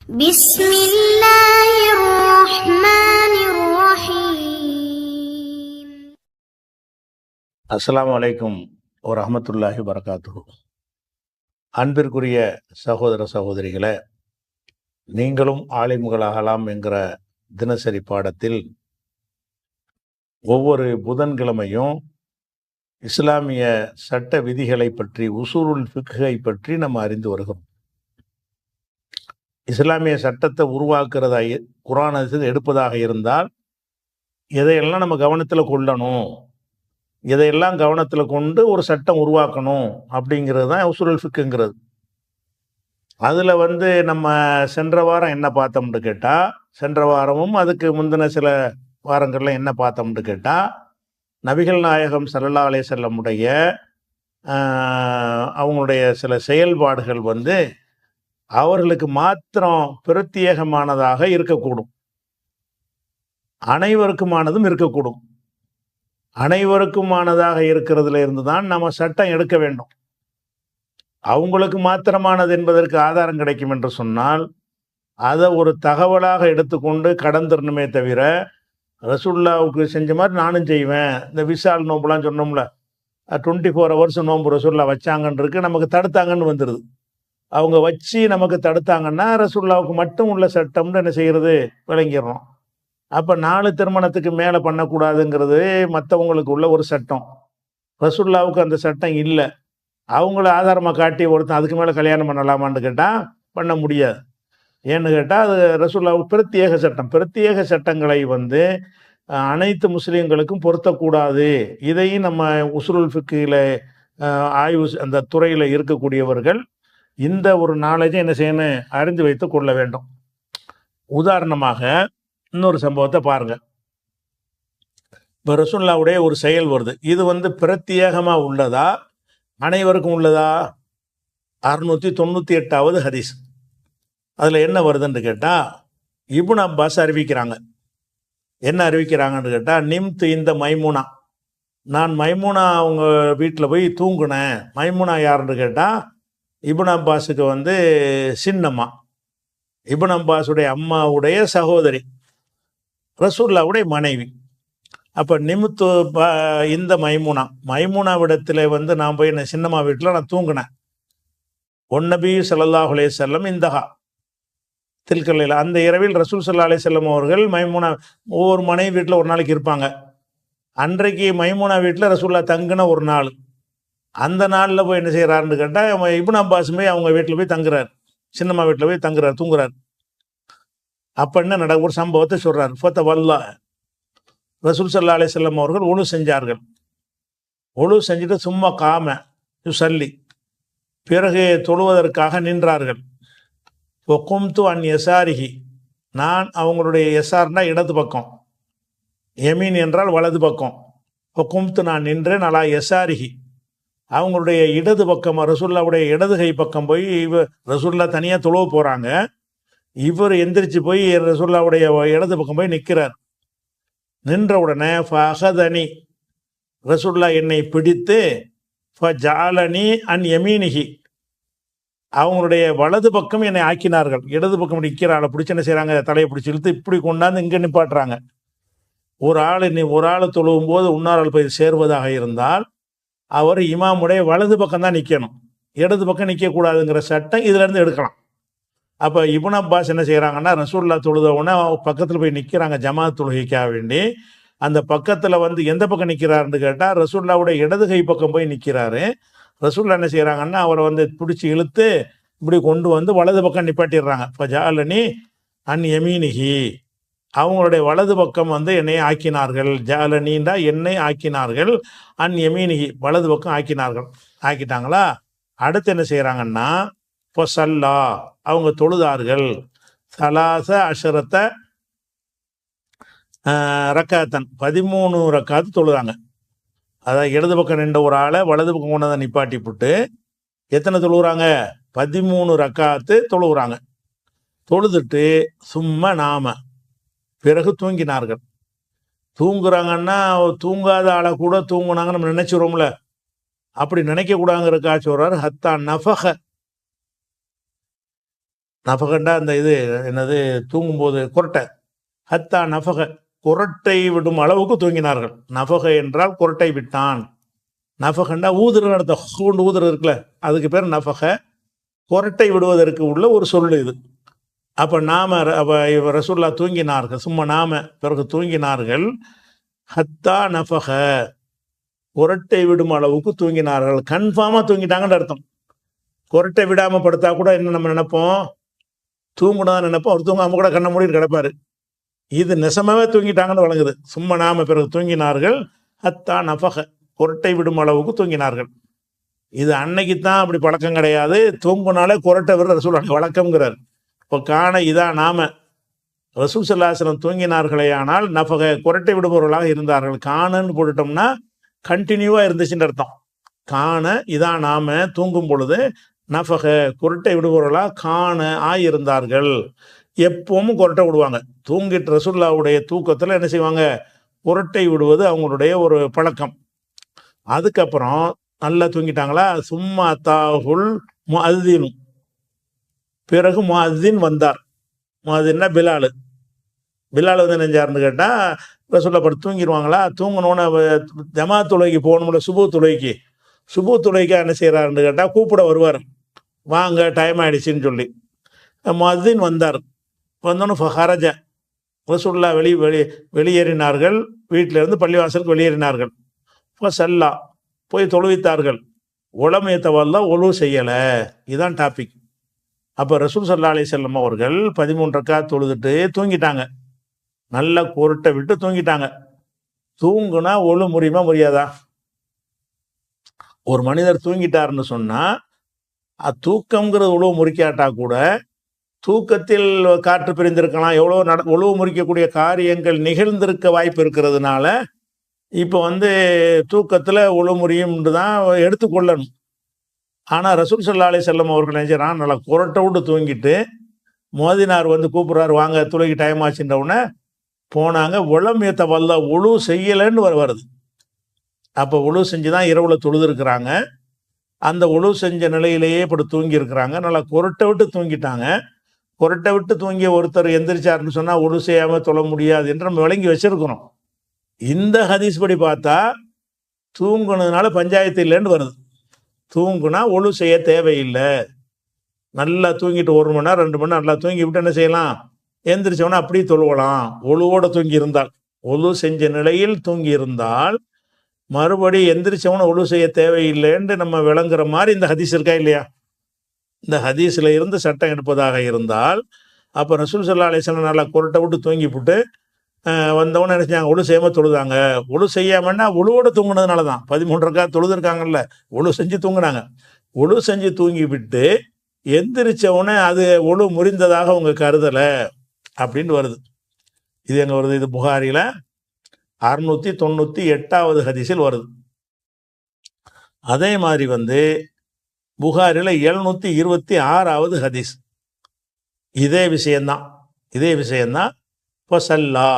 بسم الله الرحمن الرحيم. அஸ்ஸலாமு அலைக்கும் வரஹ்மத்துல்லாஹி வரகாத்துஹு. அன்பிற்குரிய சகோதர சகோதரிகளே, நீங்களும் ஆலிம்களாகலாம் என்கிற தினசரி பாடத்தில் ஒவ்வொரு புதன்கிழமையும் இஸ்லாமிய சட்ட விதிகளை பற்றி, உசூலுல் ஃபிக்ஹை பற்றி நம்ம அறிந்து வருகிறோம். இஸ்லாமிய சட்டத்தை உருவாக்குறதா குர்ஆன் ஹதீஸ் எடுப்பதாக இருந்தால் எதையெல்லாம் நம்ம கவனத்தில் கொள்ளணும், இதையெல்லாம் கவனத்தில் கொண்டு ஒரு சட்டம் உருவாக்கணும் அப்படிங்கிறது தான் உசூலுல் ஃபிக்ஹுங்கிறது. அதில் நம்ம சென்ற வாரம் என்ன பார்த்தோம்னு கேட்டால், சென்ற வாரமும் அதுக்கு முந்தின சில வாரங்களில் என்ன பார்த்தோம்னு கேட்டால், நபிகள் நாயகம் ஸல்லல்லாஹு அலைஹி வஸல்லம் உடைய அவங்களுடைய சில செயல்பாடுகள் அவர்களுக்கு மாத்திரம் பிரத்யேகமானதாக இருக்கக்கூடும், அனைவருக்குமானதும் இருக்கக்கூடும். அனைவருக்குமானதாக இருக்கிறதுல இருந்து தான் நம்ம சட்டம் எடுக்க வேண்டும். அவங்களுக்கு மாத்திரமானது என்பதற்கு ஆதாரம் கிடைக்கும் என்று சொன்னால் அதை ஒரு தகவலாக எடுத்துக்கொண்டு கடந்துடணுமே தவிர, ரசூலுல்லாவுக்கு செஞ்ச மாதிரி நானும் செய்வேன், இந்த விசால் நோம்புலாம் சொன்னோம்ல, 24 hours நோம்பு ரசூலுல்லா வச்சாங்கன்னு இருக்கு, நமக்கு தடுத்தாங்கன்னு வந்துடுது. அவங்க வச்சு நமக்கு தடுத்தாங்கன்னா ரசூலுல்லாவுக்கு மட்டும் உள்ள சட்டம்னு என்ன செய்கிறது விளங்கிடுறோம். அப்போ 4 திருமணத்துக்கு மேலே பண்ணக்கூடாதுங்கிறது மற்றவங்களுக்கு உள்ள ஒரு சட்டம். ரசூலுல்லாவுக்கு அந்த சட்டம் இல்லை. அவங்கள ஆதாரமாக காட்டி ஒருத்தன் அதுக்கு மேலே கல்யாணம் பண்ணலாமான்னு கேட்டால் பண்ண முடியாது. ஏன்னு கேட்டால் அது ரசூலுல்லாவுக்கு பிரத்யேக சட்டம். பிரத்யேக சட்டங்களை அனைத்து முஸ்லீம்களுக்கும் பொருத்தக்கூடாது. இதையும் நம்ம உசூலுல் ஃபிக்ஹில் ஆய்வு அந்த துறையில் இருக்கக்கூடியவர்கள் இந்த ஒரு நாலேஜை என்ன செய்யணும், அறிந்து வைத்து கொள்ள வேண்டும். உதாரணமாக இன்னொரு சம்பவத்தை பாருங்க. இப்போ ரசூலுல்லாவுடைய ஒரு செயல் வருது, இது பிரத்யேகமாக உள்ளதா அனைவருக்கும் உள்ளதா? 698வது ஹதீஸ். அதில் என்ன வருதுன்னு கேட்டால், இப்னு அப்பாஸ் அறிவிக்கிறாங்க. என்ன அறிவிக்கிறாங்கன்னு கேட்டால், நிம்து இந்த மைமூனா, நான் மைமூனா அவங்க வீட்டில் போய் தூங்குனேன். மைமூனா யாருன்னு கேட்டால் இப்னு அப்பாஸுக்கு சின்னம்மா, இப்னு அப்பாஸுடைய அம்மாவுடைய சகோதரி, ரசூலுல்லாவுடைய மனைவி. அப்போ நிமித்து இந்த மைமூனாவிடத்தில் நான் போய் என்ன சின்னம்மா வீட்டில் நான் தூங்கினேன். ஒன்னபி ஸல்லல்லாஹு அலைஹி வஸல்லம் இந்தஹா தில்கல்லையில், அந்த இரவில் ரசூல் ஸல்லல்லாஹு அலைஹி வஸல்லம் அவர்கள் மைமூனா, ஒவ்வொரு மனைவி வீட்டில் ஒரு நாளைக்கு இருப்பாங்க. அன்றைக்கு மைமூனா வீட்டில் ரசூலுல்லாஹ் தங்கின ஒரு நாள். அந்த நாளில் போய் என்ன செய்கிறாருன்னு கேட்டால், இப்னு அப்பாஸ் போய் அவங்க வீட்டில் போய் தங்குறார், சின்னம்மா வீட்டில் போய் தங்குறார், தூங்குறார். அப்போ என்ன ஒரு சம்பவத்தை சொல்கிறார். ஃபத்தவல்லா, ரசூல் ஸல்லல்லாஹு அலைஹி வஸல்லம் அவர்கள் ஒழு செஞ்சார்கள். ஒழு செஞ்சுட்டு சும்மா காம யுஸல்லி, பிறகு தொழுவதற்காக நின்றார்கள். ஒகும்து அன் யசாரிஹி, நான் அவங்களுடைய யசார்னா இடது பக்கம், யமீன் என்றால் வலது பக்கம். ஒகும்து, நான் நின்றேன், அலா யசாரிஹி, அவங்களுடைய இடது பக்கம், ரசூலுல்லாவுடைய இடது கை பக்கம் போய் ரசூலுல்லா தனியாக தொழுவ போகிறாங்க. இவர் எந்திரிச்சு போய் ரசூலுல்லாவுடைய இடது பக்கம் போய் நிற்கிறார். நின்ற உடனே ஃபஅஹதனி, ரசூலுல்லாஹ் என்னை பிடித்து, ஃபஜஅலனி அன் யமீனிஹி, அவங்களுடைய வலது பக்கம் என்னை ஆக்கினார்கள். இடது பக்கம் நிற்கிற ஆளை பிடிச்சி என்ன செய்கிறாங்க, தலையை பிடிச்சி இழுத்து இப்படி கொண்டாந்து இங்கே நிப்பாட்டுறாங்க. ஒரு ஆள் தொழுவும் போது இன்னொரு ஆள் போய் சேர்வதாக இருந்தால் அவர் இமாமுடைய வலது பக்கம் தான் நிற்கணும், இடது பக்கம் நிற்கக்கூடாதுங்கிற சட்டம் இதிலேருந்து எடுக்கலாம். அப்போ இப்னு அப்பாஸ் என்ன செய்கிறாங்கன்னா, ரசூலுல்லாஹ் தொழுதவுடனே பக்கத்தில் போய் நிற்கிறாங்க ஜமாத் தொழுகைக்காக வேண்டி. அந்த பக்கத்தில் எந்த பக்கம் நிற்கிறாருன்னு கேட்டால் ரசூலுல்லாவுடைய இடது கை பக்கம் போய் நிற்கிறாரு. ரசூலுல்லாஹ் என்ன செய்கிறாங்கன்னா, அவரை பிடிச்சி இழுத்து இப்படி கொண்டு வலது பக்கம் நிப்பாட்டிடுறாங்க. ஃபஜஅலனி அன் யமீனிஹி, அவங்களுடைய வலது பக்கம் என்னை ஆக்கினார்கள். ஜஅலனின்றா என்னை ஆக்கினார்கள், அன் யமீனிஹி, வலது பக்கம் ஆக்கிட்டாங்களா. அடுத்து என்ன செய்கிறாங்கன்னா, ஃபஸல்லா, அவங்க தொழுதார்கள். ஸலாஸ அஷரத்த ரக்காத்தன், 13 ரக்காத்து தொழுதாங்க. அதாவது இடது பக்கம் நின்ற ஒரு ஆளை வலது பக்கம் கொண்டு வந்து நிப்பாட்டி போட்டு எத்தனை தொழுகிறாங்க, 13 ரக்காத்து தொழுகிறாங்க. தொழுதுட்டு சும்மா நாம, பிறகு தூங்கினார்கள். தூங்குறாங்கன்னா தூங்காத ஆளை கூட தூங்குனாங்கன்னு நம்ம நினைச்சிரோம்ல, அப்படி நினைக்கக்கூடாங்கிறக்கா சொல்றாரு. ஹத்தா நஃபஹ, நஃபகண்டா அந்த இது என்னது தூங்கும்போது குரட்டை. ஹத்தா நஃபக, குரட்டை விடும் அளவுக்கு தூங்கினார்கள். நஃபக என்றால் குரட்டை விட்டான். நஃபகண்டா ஊதுற இடத்த ஹூண்டு ஊதுற இருக்குல்ல, அதுக்கு பேர் நஃபக. குரட்டை விடுவதற்கு உள்ள ஒரு சொல் இது. அப்போ ரசூல்லா தூங்கினார்கள். சும்மா பிறகு தூங்கினார்கள். ஹத்தா நஃபக, குரட்டை விடும் அளவுக்கு தூங்கினார்கள். கன்ஃபார்மாக தூங்கிட்டாங்கன்னு அர்த்தம். குரட்டை விடாமல் படுத்தா கூட என்ன நம்ம நினைப்போம், தூங்குனதான் நினைப்போம். அவர் தூங்காமல் கூட கண்ணை மூடிட்டு கிடப்பாரு. இது நெசமாவே தூங்கிட்டாங்கன்னு வழங்குது. சும்மா பிறகு தூங்கினார்கள். ஹத்தா நஃபக, குரட்டை விடும் அளவுக்கு தூங்கினார்கள். இது அன்னைக்கு தான் அப்படி பழக்கம் கிடையாது. தூங்குனாலே குரட்டை விடுற ரசூல் வழக்கம்ங்கிறார். இப்போ இதான் ரசூல் ஸல்லல்லாஹு அலைஹி வஸல்லம் தூங்கினார்களே, ஆனால் நஃபக, குரட்டை விடுபவர்களாக இருந்தார்கள். காணன்னு போட்டுட்டோம்னா கண்டினியூவாக இருந்துச்சுன்னு அர்த்தம். இதான் தூங்கும் பொழுது நஃபக, குரட்டை விடுபவர்களாக ஆயிருந்தார்கள். எப்பவும் குரட்டை விடுவாங்க. தூங்கிட்டு ரசூலுல்லாவுடைய தூக்கத்தில் என்ன செய்வாங்க, குரட்டை விடுவது அவங்களுடைய ஒரு பழக்கம். அதுக்கப்புறம் நல்லா தூங்கிட்டாங்களா, சும்மா தாகுல் முஅத்தினும், பிறகு முஅத்தின் வந்தார். முஅத்தின்னா பிலால். பிலால் வந்து நெஞ்சார்னு கேட்டால் ரசூலுல்லாஹ் படுத்து தூங்கிடுவாங்களா, தூங்கினோன்னு ஜமாத் தொழுகைக்கு போகணும்ல, சுபு தொழுகைக்கு என்ன செய்கிறாருன்னு கேட்டால் கூப்பிட வருவார். வாங்க டைம் ஆகிடுச்சின்னு சொல்லி. முஅத்தின் வந்தார். வந்தோன்னு ஃபஹரஜ, ரசூலுல்லாஹ் வெளியேறினார்கள். வீட்டிலிருந்து பள்ளிவாசலுக்கு வெளியேறினார்கள். ஃபஸல்லா, போய் தொழுவித்தார்கள். உலமையத்தவல்ல ஒழு செய்யலை. இதுதான் டாபிக். அப்போ ரசூல் ஸல்லல்லாஹு அலைஹி வஸல்லம் அவர்கள் 13 ரக்காத் தொழுதுட்டு தூங்கிட்டாங்க. நல்லா குரட்டை விட்டு தூங்கிட்டாங்க. தூங்குனா ஒழு முறியுமா முறியாதா? ஒரு மனிதர் தூங்கிட்டாருன்னு சொன்னால் தூக்கம்ங்கிறது உழவு முறிக்காட்டா கூட தூக்கத்தில் காற்று பிரிந்திருக்கலாம், எவ்வளோ உழவு முறிக்கக்கூடிய காரியங்கள் நிகழ்ந்திருக்க வாய்ப்பு இருக்கிறதுனால இப்போ தூக்கத்தில் உழவு முறியும்னு தான் எடுத்துக்கொள்ளணும். ஆனால் ரசூல் ஸல்லல்லாஹு அலைஹி வஸல்லம் அவர்கள் நினைச்சான், நல்லா குரட்டை விட்டு தூங்கிட்டு மோதினார் கூப்பிட்றாரு, வாங்க தொழுகை டைம் ஆச்சுன்ற உடனே போனாங்க. உளமியத்தை வல்ல உழு செய்யலைன்னு வருது. அப்போ உழு செஞ்சு தான் இரவில் தொழுதுருக்குறாங்க. அந்த உழு செஞ்ச நிலையிலேயே இப்படி தூங்கியிருக்கிறாங்க. நல்லா குரட்டை விட்டு தூங்கிட்டாங்க. குரட்டை விட்டு தூங்கிய ஒருத்தர் எந்திரிச்சாருன்னு சொன்னால் உழு செய்யாமல் தொழ முடியாது என்று நம்ம விளங்கி வச்சிருக்கிறோம். இந்த ஹதீஸ் படி பார்த்தா தூங்குனதுனால பஞ்சாயத்து இல்லைன்னு வருது. தூங்குனா ஒழு செய்ய தேவையில்லை. நல்லா தூங்கிட்டு 1 மணி நேரம் 2 மணி நேரம் நல்லா தூங்கி விட்டு என்ன செய்யலாம், எந்திரிச்சவனா அப்படியே தொழுவலாம். ஒழுவோட தூங்கி இருந்தால், ஒழு செஞ்ச நிலையில் தூங்கி இருந்தால் மறுபடி எந்திரிச்சவனை ஒழு செய்ய தேவையில்லைன்னு நம்ம விளங்குற மாதிரி இந்த ஹதீஸ் இருக்கா இல்லையா? இந்த ஹதீஸில் இருந்து சட்டம் எடுப்பதாக இருந்தால் அப்போ ரசூல் ஸல்லல்லாஹு அலைஹி வஸல்லம் நல்லா குரட்டை விட்டு தூங்கி விட்டு வந்தவொன்னே நினைச்சாங்க ஒழு செய்யாமல் தொழுதாங்க. ஒழு செய்யாமன்னா ஒழுவோட தூங்குனதுனால தான். 13 ரக்காத் தொழுதுருக்காங்கல்ல, ஒழு செஞ்சு தூங்குனாங்க. ஒழு செஞ்சு தூங்கி விட்டு எந்திரிச்சவொடனே அது ஒழு முறிந்ததாக அவங்க கருதலை அப்படின்னு வருது. இது எங்கே வருது? இது புகாரியில் 698வது ஹதீஸில் வருது. அதே மாதிரி புகாரில் 726வது ஹதீஸ். இதே விஷயந்தான். ஃபஸல்லா,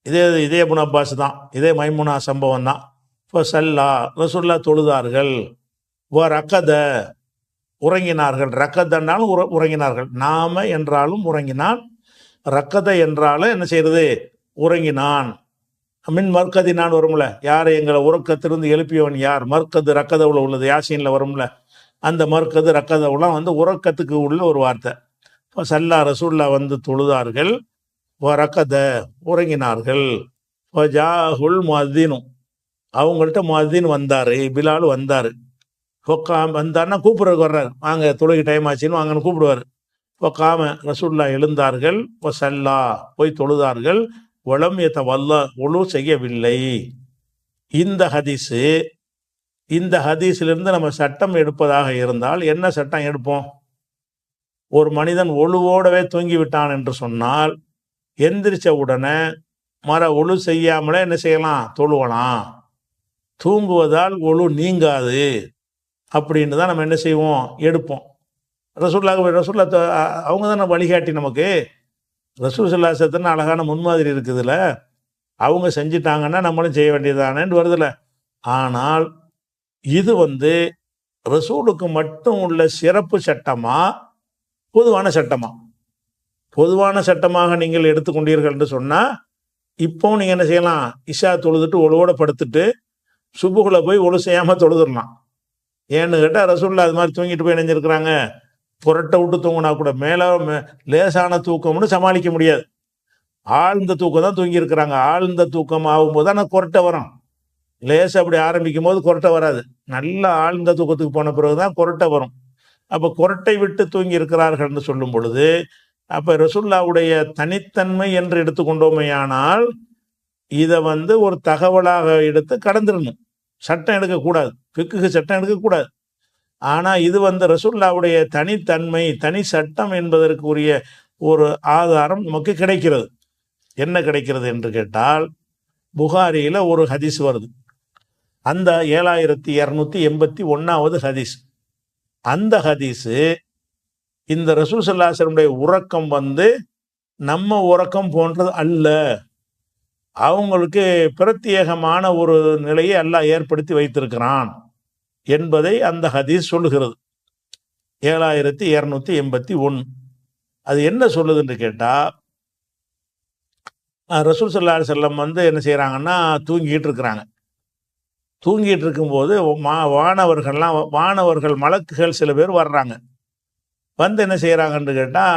இதே இப்னு அப்பாஸ் தான். இதே மைமுனா சம்பவம் தான். ஃபஸல்லா, ரசூலுல்லாஹ் தொழுதார்கள். ரக்கத, உறங்கினார்கள். ரக்கதன்னாலும் உறங்கினார்கள். நாம என்றாலும் உறங்கினான், ரக்கத என்றாலும் என்ன செய்யறது, உறங்கினான். மின் மர்க்கதினான் வரும்ல, யார் எங்களை உறக்கத்திலிருந்து எழுப்பியவன் யார்? மர்க்கது ரக்கதவுல உள்ளது, யாசீனில் வரும்ல. அந்த மர்க்கது ரக்கதவுலாம் உறக்கத்துக்கு உள்ள ஒரு வார்த்தை. ஃபஸல்லா, ரசூலுல்லாஹ் தொழுதார்கள். ரக்கத, உறங்கினார்கள். ஜாஹுல் முஅத்தினும், அவங்கள்ட்ட முஅத்தின் வந்தார், பிலால் வந்தார். வந்தார்னா கூப்பிட்றதுக்கு வர்றாரு, வாங்க தொழுகை டைம் ஆச்சுன்னு வாங்கன்னு கூப்பிடுவார். காம, ரசூலுல்லாஹ் எழுந்தார்கள். வஸல்லா, போய் தொழுதார்கள். வலம் யதவல்ல, ஒழு செய்யவில்லை. இந்த ஹதீஸிலிருந்து நம்ம சட்டம் எடுப்பதாக இருந்தால் என்ன சட்டம் எடுப்போம்? ஒரு மனிதன் ஒழுவோடவே தூங்கி விட்டான் என்று சொன்னால் எந்திரிச்ச உடனே ஒழு செய்யாமலே என்ன செய்யலாம், தொழுவலாம். தூங்குவதால் ஒழு நீங்காது அப்படின்னு தான் நம்ம என்ன செய்வோம், எடுப்போம். ரசூலுல்லாஹ் அவங்க தான் வழிகாட்டி நமக்கு. ரசூல் ஸல்லல்லாஹு அலைஹி வஸல்லம் அழகான முன்மாதிரி இருக்குதுல்ல, அவங்க செஞ்சிட்டாங்கன்னா நம்மளும் செய்ய வேண்டியதானேன்னு வருதுல்ல. ஆனால் இது ரசூலுக்கு மட்டும் உள்ள சிறப்பு சட்டமா பொதுவான சட்டமா, பொதுவான சட்டமாக நீங்கள் எடுத்துக்கொண்டீர்கள் என்று சொன்னால், இப்போ நீங்கள் என்ன செய்யலாம், இஷா தொழுதுட்டு ஒழுவோட படுத்துட்டு சுபுகுல போய் ஒழு செய்யாமல் தொழுதுடலாம். ஏன்னு கேட்டால் ரசூல்லா அது மாதிரி தூங்கிட்டு போய் நினைஞ்சிருக்கிறாங்க. புரட்டை விட்டு தூங்கினா கூட மேலே லேசான தூக்கம்னு சமாளிக்க முடியாது. ஆழ்ந்த தூக்கம் தான் தூங்கியிருக்கிறாங்க. ஆழ்ந்த தூக்கம் ஆகும்போது தான் குரட்டை வரும். லேச அப்படி ஆரம்பிக்கும் போது குரட்டை வராது. நல்ல ஆழ்ந்த தூக்கத்துக்கு போன பிறகு தான் குரட்டை வரும். அப்போ குரட்டை விட்டு தூங்கி இருக்கிறார்கள்னு சொல்லும் பொழுது, அப்போ ரசூல்லாவுடைய தனித்தன்மை என்று எடுத்துக்கொண்டோமையானால் இதை ஒரு தகவலாக எடுத்து கடந்துடணும். சட்டம் எடுக்கக்கூடாது, ஃபிக்குக்கு சட்டம் எடுக்கக்கூடாது. ஆனால் இது ரசூல்லாவுடைய தனித்தன்மை, தனி சட்டம் என்பதற்குரிய ஒரு ஆதாரம் நமக்கு கிடைக்கிறது. என்ன கிடைக்கிறது என்று கேட்டால், புகாரியில் ஒரு ஹதீஸ் வருது. அந்த 7281வது ஹதீஸ். அந்த ஹதீஸு இந்த ரசூல் ஸல்லல்லாஹு அலைஹி வஸல்லம் உறக்கம் நம்ம உறக்கம் போன்றது அல்ல. அவங்களுக்கு பிரத்யேகமான ஒரு நிலையை அல்லாஹ் ஏற்படுத்தி வைத்திருக்கிறான் என்பதை அந்த ஹதீஸ் சொல்லுகிறது. 7281. அது என்ன சொல்லுதுன்னு கேட்டால், ரசூல் ஸல்லல்லாஹு அலைஹி வஸல்லம் என்ன செய்கிறாங்கன்னா தூங்கிட்டு இருக்கிறாங்க. தூங்கிட்டு இருக்கும்போது வானவர்கள் மலக்குகள் சில பேர் வர்றாங்க. என்ன செய்கிறாங்கன்னு கேட்டால்,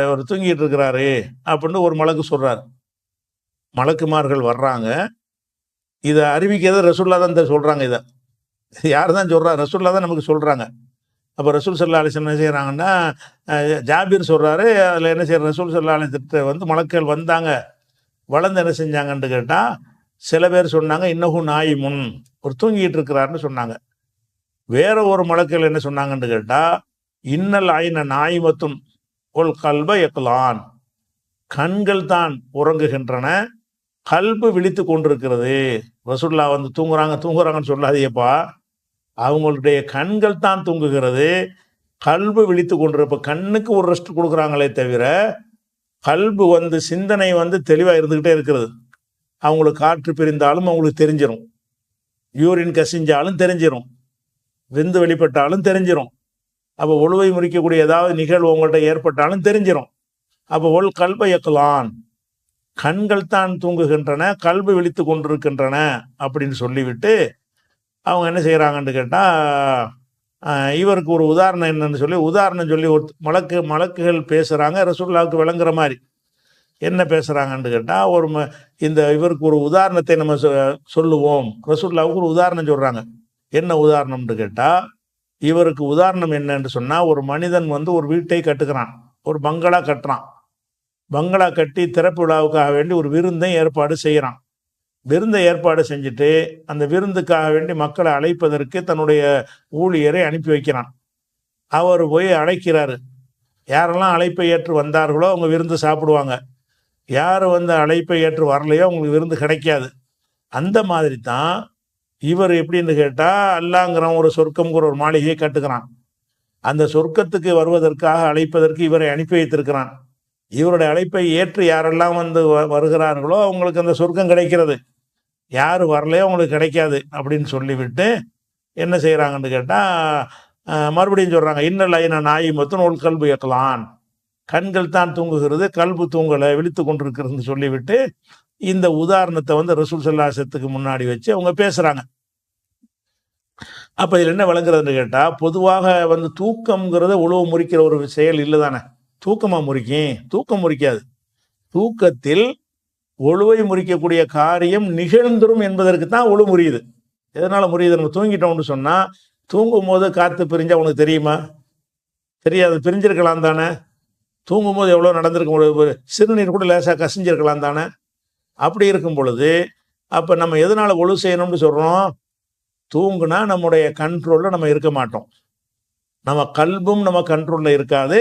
அவர் தூங்கிட்டு இருக்கிறாரு அப்படின்னு ஒரு மலக்கு சொல்கிறார். மலக்குமார்கள் வர்றாங்க. இதை அறிவிக்கிறது ரசூல்லா தான் சொல்கிறாங்க. இதை யார் தான் சொல்கிறா? ரசூல்லா தான் நமக்கு சொல்கிறாங்க. அப்போ ரசூல் ஸல்லல்லாஹு அலைஹி வஸல்லம் என்ன செய்கிறாங்கன்னா, ஜாபீர் சொல்கிறாரு, அதில் என்ன செய்கிற ரசூல் ஸல்லல்லாஹு அலைஹி வஸல்லம் மலக்குகள் வந்தாங்க. என்ன செஞ்சாங்கன்னு கேட்டால், சில பேர் சொன்னாங்க இன்னஹு நாயிமுன், ஒரு தூங்கிட்டு இருக்கிறாருன்னு சொன்னாங்க. வேற ஒரு மலக்குகள் என்ன சொன்னாங்கன்னு கேட்டால், இன்னல் ஐன நாயிமத்துன் ஒல் கல்ப யக்லான், கண்கள் தான் உறங்குகின்றன, கல்பு விழித்து கொண்டிருக்கிறது. ரசூல்லா தூங்குறாங்கன்னு சொல்லாதேப்பா, அவங்களுடைய கண்கள் தான் தூங்குகிறது, கல்பு விழித்து கொண்டிருப்ப. கண்ணுக்கு ஒரு ரெஸ்ட் கொடுக்குறாங்களே தவிர கல்பு சிந்தனை தெளிவாக இருந்துக்கிட்டே இருக்கிறது. அவங்களுக்கு காற்று பிரிந்தாலும் அவங்களுக்கு தெரிஞ்சிடும், யூரின் கசிஞ்சாலும் தெரிஞ்சிடும், விந்து வெளிப்பட்டாலும் தெரிஞ்சிடும். அப்போ ஒழுவை முறிக்கக்கூடிய ஏதாவது நிகழ்வு உங்கள்கிட்ட ஏற்பட்டாலும் தெரிஞ்சிடும். அப்போ ஒல் கல்ப யக்லான், கண்கள் தான் தூங்குகின்றன, கல்பு விழித்து கொண்டிருக்கின்றன அப்படின்னு சொல்லிவிட்டு அவங்க என்ன செய்கிறாங்கன்னு கேட்டால், இவருக்கு ஒரு உதாரணம் என்னன்னு சொல்லி ஒரு மலக்குகள் பேசுகிறாங்க ரசூலுல்லாஹ்வுக்கு விளங்குற மாதிரி. என்ன பேசுகிறாங்கன்னு கேட்டால், இவருக்கு ஒரு உதாரணத்தை நம்ம சொல்லுவோம். ரசூலுல்லாஹ்வுக்கு ஒரு உதாரணம் சொல்கிறாங்க. என்ன உதாரணம்னு கேட்டால், இவருக்கு உதாரணம் என்னன்னு சொன்னால், ஒரு மனிதன் ஒரு வீட்டை கட்டுக்கிறான், ஒரு பங்களா கட்டுறான். பங்களா கட்டி திறப்பு விழாவுக்காக வேண்டி ஒரு விருந்தை ஏற்பாடு செய்கிறான். விருந்தை ஏற்பாடு செஞ்சுட்டு அந்த விருந்துக்காக வேண்டி மக்களை அழைப்பதற்கு தன்னுடைய ஊழியரை அனுப்பி வைக்கிறான். அவர் போய் அழைக்கிறாரு. யாரெல்லாம் அழைப்பை ஏற்று வந்தார்களோ அவங்க விருந்து சாப்பிடுவாங்க. யார் அழைப்பை ஏற்று வரலையோ அவங்களுக்கு விருந்து கிடைக்காது. அந்த மாதிரி தான் இவர் எப்படின்னு கேட்டால், அல்லாங்கிறவன் ஒரு சொர்க்கம்ங்கிற ஒரு மாளிகையை கட்டுக்கிறான். அந்த சொர்க்கத்துக்கு வருவதற்காக அழைப்பதற்கு இவரை அனுப்பி வைத்திருக்கிறான். இவருடைய அழைப்பை ஏற்று யாரெல்லாம் வருகிறார்களோ அவங்களுக்கு அந்த சொர்க்கம் கிடைக்கிறது, யார் வரலையோ அவங்களுக்கு கிடைக்காது அப்படின்னு சொல்லிவிட்டு என்ன செய்கிறாங்கன்னு கேட்டால், மறுபடியும் சொல்கிறாங்க இன்னல் ஐன நாயிமத்துன் ஒல் கல்பு யக்லான், கண்கள் தான் தூங்குகிறது, கல்பு தூங்கலை, விழித்து கொண்டிருக்கிறதுன்னு சொல்லிவிட்டு இந்த உதாரணத்தை ரசூல் ஸல்லல்லாஹு அலைஹி வஸல்லத்துக்கு முன்னாடி வச்சு அவங்க பேசுகிறாங்க. அப்போ இதில் என்ன விளங்குறதுன்னு கேட்டால், பொதுவாக தூக்கம்ங்கிறத உழவு முறிக்கிற ஒரு செயல் இல்லை தானே. தூக்கமாக முறிக்கும்? தூக்கம் முறிக்காது. தூக்கத்தில் ஒழுவை முறிக்கக்கூடிய காரியம் நிகழ்ந்துரும் என்பதற்கு தான் ஒழு முறியுது. எதனால் முறியுது? நம்ம தூங்கிட்டோம்னு சொன்னால், தூங்கும் போது காற்று பிரிஞ்சா உனக்கு தெரியுமா? தெரியாது. பிரிஞ்சிருக்கலாம் தானே. தூங்கும் போது எவ்வளோ நடந்திருக்கும், ஒரு சிறுநீர் கூட லேசாக கசிஞ்சிருக்கலாம் தானே. அப்படி இருக்கும் பொழுது அப்போ நம்ம எதனால் ஒழு செய்யணும்னு சொல்கிறோம்? தூங்குனா நம்முடைய கண்ட்ரோலில் நம்ம இருக்க மாட்டோம். நம்ம கல்பும் நம்ம கண்ட்ரோலில் இருக்காது,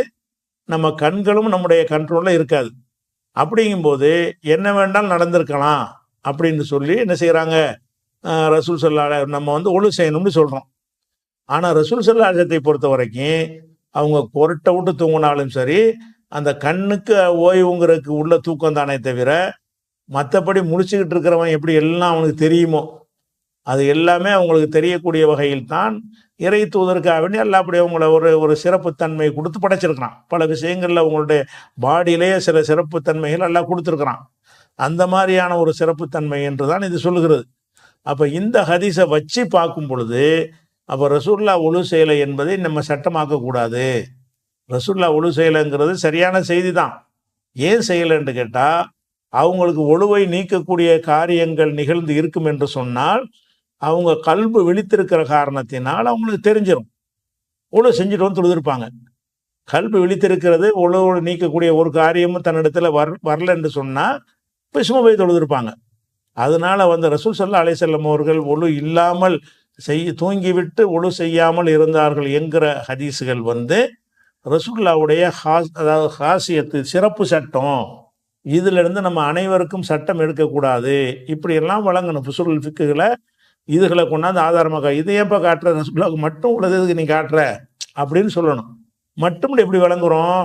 நம்ம கண்களும் நம்முடைய கண்ட்ரோலில் இருக்காது. அப்படிங்கும்போது என்ன வேண்டாலும் நடந்திருக்கலாம் அப்படின்னு சொல்லி என்ன செய்கிறாங்க, ரசூல் ஸல்லல்லாஹு நம்ம ஒழு செய்யணும்னு சொல்கிறோம். ஆனால் ரசூல் ஸல்லல்லாஹு அலைஹி வஸல்லத்தை பொறுத்த வரைக்கும் அவங்க புரட்டை விட்டு தூங்கினாலும் சரி, அந்த கண்ணுக்கு ஓய்வுங்கிறதுக்கு உள்ள தூக்கம் தானே தவிர, மற்றபடி முழிச்சுக்கிட்டு இருக்கிறவன் எப்படி எல்லாம் அவனுக்கு தெரியுமோ அது எல்லாமே அவங்களுக்கு தெரியக்கூடிய வகையில் தான் இறை தூதருக்காக வேண்டி எல்லாம் அப்படி அவங்கள ஒரு சிறப்புத்தன்மை கொடுத்து படைச்சிருக்கிறான். பல விஷயங்களில் அவங்களுடைய பாடியிலேயே சில சிறப்புத்தன்மைகள் எல்லாம் கொடுத்துருக்குறான். அந்த மாதிரியான ஒரு சிறப்புத்தன்மை என்று தான் இது சொல்லுகிறது. அப்போ இந்த ஹதீஸை வச்சு பார்க்கும் பொழுது அப்போ ரசூல்லா ஒழு செய்யலை என்பதை நம்ம சட்டமாக்கக்கூடாது. ரசூல்லா ஒழு செய்யலைங்கிறது சரியான செய்தி தான். ஏன் செய்யலைன்னு கேட்டால், அவங்களுக்கு ஒழுவை நீக்கக்கூடிய காரியங்கள் நிகழ்ந்து இருக்கும் என்று சொன்னால் அவங்க கல்பு விழித்திருக்கிற காரணத்தினால் அவங்களுக்கு தெரிஞ்சிடும். ஒழு செஞ்சுட்டு வந்து தொழுதுருப்பாங்க. கல்பு விழித்திருக்கிறது ஒழுவோடு நீக்கக்கூடிய ஒரு காரியமும் தன்னிடத்தில் வரல என்று சொன்னால் பிசும போய் தொழுதுருப்பாங்க. அதனால ரசூல் ஸல்லல்லாஹு அலைஹி வஸல்லம் அவர்கள் ஒழு இல்லாமல் தூங்கிவிட்டு ஒழு செய்யாமல் இருந்தார்கள் என்கிற ஹதீஸுகள் ரசூலுல்லாஹ்வுடைய அதாவது ஹாசியத்து சிறப்பு சட்டம். இதிலிருந்து நம்ம அனைவருக்கும் சட்டம் எடுக்கக்கூடாது. இப்படியெல்லாம் வழங்கணும். ஃபுசூலுல் ஃபிக்ஹுல இதுகளை கொண்டாந்து ஆதாரமாக இது ஏன்ப்பா காட்டுற, ரசூலுல்லாஹ்வுக்கு மட்டும் உள்ளதுக்கு நீ காட்டுற அப்படின்னு சொல்லணும். மட்டும் எப்படி வழங்குறோம்?